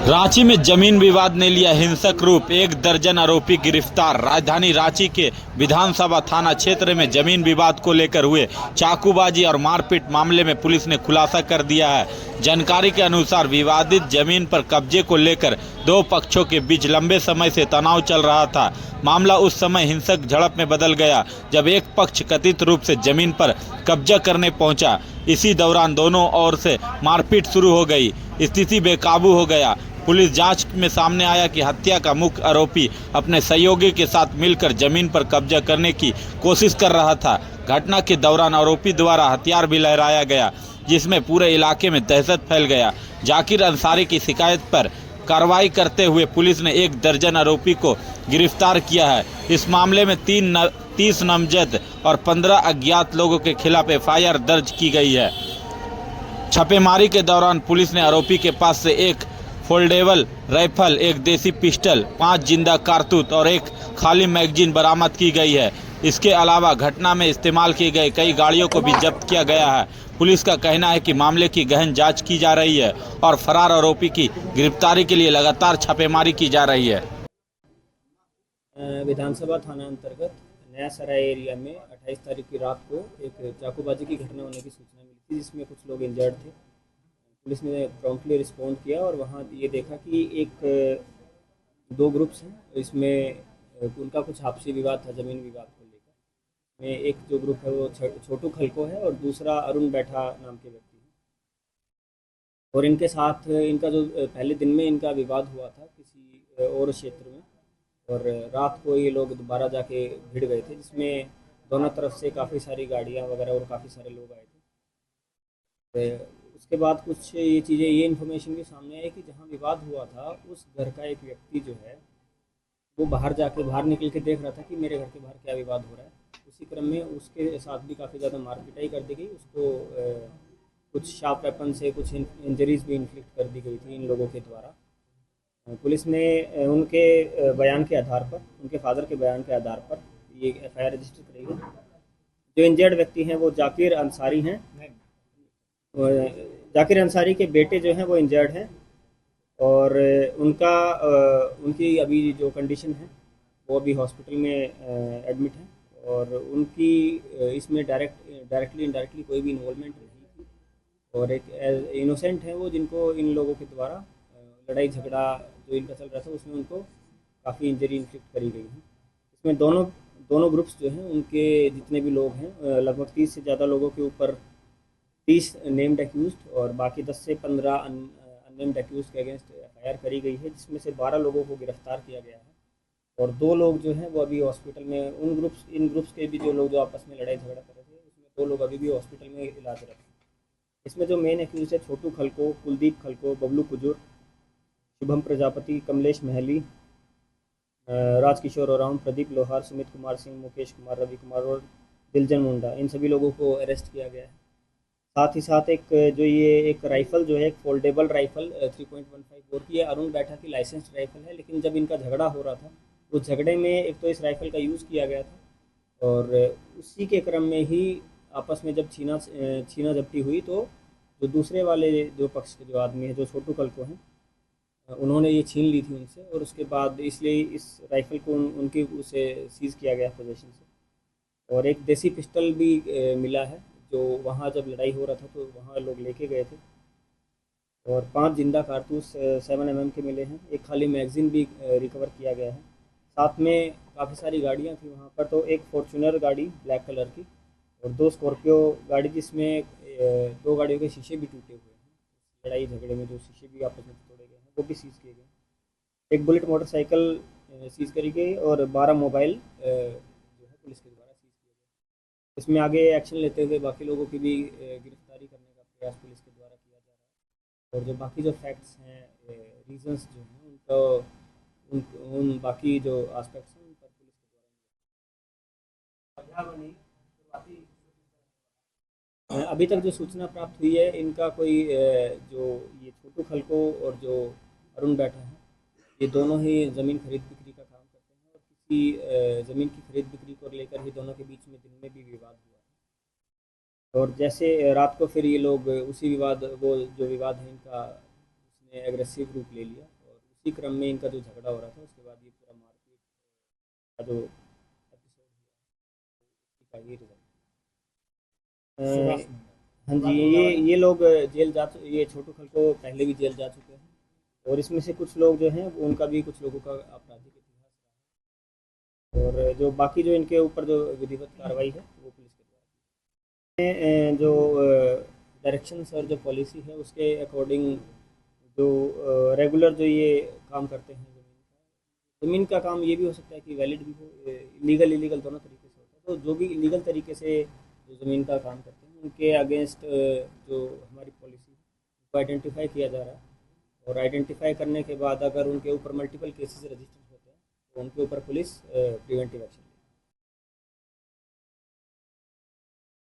रांची में जमीन विवाद ने लिया हिंसक रूप, एक दर्जन आरोपी गिरफ्तार। राजधानी रांची के विधानसभा थाना क्षेत्र में जमीन विवाद को लेकर हुए चाकूबाजी और मारपीट मामले में पुलिस ने खुलासा कर दिया है। जानकारी के अनुसार विवादित जमीन पर कब्जे को लेकर दो पक्षों के बीच लंबे समय से तनाव चल रहा था। मामला उस समय हिंसक झड़प में बदल गया जब एक पक्ष कथित रूप से जमीन पर कब्जा करने पहुंचा। इसी दौरान दोनों ओर से मारपीट शुरू हो गई, स्थिति बेकाबू हो गया। पुलिस जांच में सामने आया कि हत्या का मुख्य आरोपी अपने सहयोगी के साथ मिलकर जमीन पर कब्जा करने की कोशिश कर रहा था। घटना के दौरान आरोपी द्वारा हथियार भी लहराया गया, जिसमें पूरे इलाके में दहशत फैल गया। जाकिर अंसारी की शिकायत पर कार्रवाई करते हुए पुलिस ने एक दर्जन आरोपी को गिरफ्तार किया है। इस मामले में 30 नामजद और 15 अज्ञात लोगों के खिलाफ एफआईआर दर्ज की गई है। छापेमारी के दौरान पुलिस ने आरोपी के पास से एक फोल्डेबल राइफल, एक देसी पिस्टल, 5 जिंदा कारतूस और एक खाली मैगजीन बरामद की गई है। इसके अलावा घटना में इस्तेमाल की गई कई गाड़ियों को भी जब्त किया गया है। पुलिस का कहना है कि मामले की गहन जांच की जा रही है और फरार आरोपी की गिरफ्तारी के लिए लगातार छापेमारी की जा रही है। विधानसभा थाना अंतर्गत नया सराय एरिया में 28 तारीख की रात को एक चाकूबाजी की घटना होने की सूचना मिली थी, जिसमें कुछ लोग इंजर्ड थे। पुलिस ने प्रॉम्प्टली रिस्पॉन्ड किया और वहाँ ये देखा कि दो ग्रुप्स हैं, इसमें उनका कुछ आपसी विवाद था ज़मीन विवाद को लेकर। में एक जो ग्रुप है वो छोटू खलको है और दूसरा अरुण बैठा नाम के व्यक्ति है। और इनके साथ इनका जो पहले दिन में इनका विवाद हुआ था किसी और क्षेत्र में, और रात को ये लोग दोबारा जाके भिड़ गए थे, जिसमें दोनों तरफ से काफ़ी सारी गाड़ियाँ वगैरह और काफ़ी सारे लोग आए थे। उसके बाद कुछ ये चीज़ें, ये इन्फॉर्मेशन भी सामने आई कि जहाँ विवाद हुआ था उस घर का एक व्यक्ति जो है वो बाहर निकल के देख रहा था कि मेरे घर के बाहर क्या विवाद हो रहा है। उसी क्रम में उसके साथ भी काफ़ी ज़्यादा मारपिटाई कर दी गई। उसको कुछ शार्प वेपन से कुछ इंजरीज भी इन्फ्लिक्ट कर दी गई थी इन लोगों के द्वारा। पुलिस ने उनके बयान के आधार पर, उनके फादर के बयान के आधार पर ये एफआईआर रजिस्टर करी है। जो इंजर्ड व्यक्ति हैं वो जाकिर अंसारी हैं। जाकिर अंसारी के बेटे जो हैं वो इंजर्ड हैं और उनकी अभी जो कंडीशन है वो अभी हॉस्पिटल में एडमिट है और उनकी इसमें डायरेक्टली इनडायरेक्टली कोई भी इन्वॉल्वमेंट नहीं थी। और एक इनोसेंट है वो, जिनको इन लोगों के द्वारा लड़ाई झगड़ा जो इनका चल रहा था उसमें उनको काफ़ी इंजरी इन्फ्लिक्ट करी गई है। इसमें दोनों ग्रुप्स जो हैं उनके जितने भी लोग हैं, लगभग 30 से ज़्यादा लोगों के ऊपर 30 नेम्ड एक्यूज्ड और बाकी 10 से 15 अननेम्ड एक्यूज्ड के अगेंस्ट एफआईआर करी गई है, जिसमें से 12 लोगों को गिरफ्तार किया गया है और 2 लोग जो हैं वो अभी हॉस्पिटल में, इन ग्रुप्स के भी जो लोग जो आपस में लड़ाई झगड़ा कर रहे थे उसमें 2 लोग अभी भी हॉस्पिटल में इलाजरत हैं। इसमें जो मेन एक्यूज है छोटू खलको, कुलदीप खलको, बबलू कुजूर, शुभम प्रजापति, कमलेश महली, राजकिशोर ओराम, प्रदीप लोहार, सुमित कुमार सिंह, मुकेश कुमार, रवि कुमार और दिलजन मुंडा, इन सभी लोगों को अरेस्ट किया गया है। साथ ही साथ एक राइफ़ल जो है, एक फोल्डेबल राइफ़ल 3.15 बोर की है, अरुण बैठा की लाइसेंस्ड राइफ़ल है। लेकिन जब इनका झगड़ा हो रहा था उस झगड़े में एक तो इस राइफ़ल का यूज़ किया गया था और उसी के क्रम में ही आपस में जब छीना झपटी हुई तो जो दूसरे वाले जो पक्ष के जो आदमी है, जो छोटू कलको हैं, उन्होंने ये छीन ली थी उनसे और उसके बाद इसलिए इस राइफ़ल को उनकी उसे सीज़ किया गया पोजीशन से। और एक देसी पिस्टल भी मिला है जो वहाँ जब लड़ाई हो रहा था तो वहाँ लोग लेके गए थे। और 5 जिंदा कारतूस 7 mm के मिले हैं। एक खाली मैगज़ीन भी रिकवर किया गया है। साथ में काफ़ी सारी गाड़ियाँ थी वहाँ पर, तो एक फॉर्चूनर गाड़ी ब्लैक कलर की और 2 स्कॉर्पियो गाड़ी, जिसमें 2 गाड़ियों के शीशे भी टूटे हुए हैं। लड़ाई झगड़े में जो शीशे भी आपस में तोड़े गए हैं वो भी सीज़ किए गए। एक बुलेट मोटरसाइकिल सीज़ करी गई और 12 मोबाइल जो है पुलिस के द्वारा सीज़ किए गए। इसमें आगे एक्शन लेते हुए बाकी लोगों की भी गिरफ्तारी करने का प्रयास पुलिस के द्वारा किया जा रहा है। और जो बाकी जो फैक्ट्स हैं, रीजंस जो हैं, उन बाकी जो एस्पेक्ट्स हैं उन पर पुलिस के द्वारा अभी तक जो सूचना प्राप्त हुई है, इनका कोई जो ये छोटू खलको और जो अरुण बैठा है, ये दोनों ही ज़मीन खरीद बिक्री का काम करते हैं और किसी ज़मीन की खरीद बिक्री को लेकर ही दोनों के बीच में दिन में भी विवाद हुआ। और जैसे रात को फिर ये लोग उसी विवाद, वो जो विवाद है इनका, उसने इन्होंने एग्रेसिव रूप ले लिया और उसी क्रम में इनका जो झगड़ा हो रहा था उसके बाद ये पूरा मारपीट का जो एपिसोड हुआ का ये रिजल्ट। हाँ जी, ये लोग जेल ये छोटू खलको पहले भी जेल जा चुके हैं और इसमें से कुछ लोग जो हैं उनका भी कुछ लोगों का आपराधिक इतिहास रहा है और जो बाकी जो इनके ऊपर जो विधिवत कार्रवाई है वो पुलिस के द्वारा जो डायरेक्शंस और जो पॉलिसी है उसके अकॉर्डिंग जो रेगुलर जो ये काम करते हैं ज़मीन का काम ये भी हो सकता है कि वैलिड भी हो, इलीगल दोनों तरीके से होता है। तो जो भी इलीगल तरीके से जो ज़मीन का काम करते हैं उनके अगेंस्ट जो हमारी पॉलिसी को आइडेंटिफाई किया जा रहा है और आइडेंटिफाई करने के बाद अगर उनके ऊपर मल्टीपल केसेस रजिस्टर होते हैं तो उनके ऊपर पुलिस प्रिवेंटिव एक्शन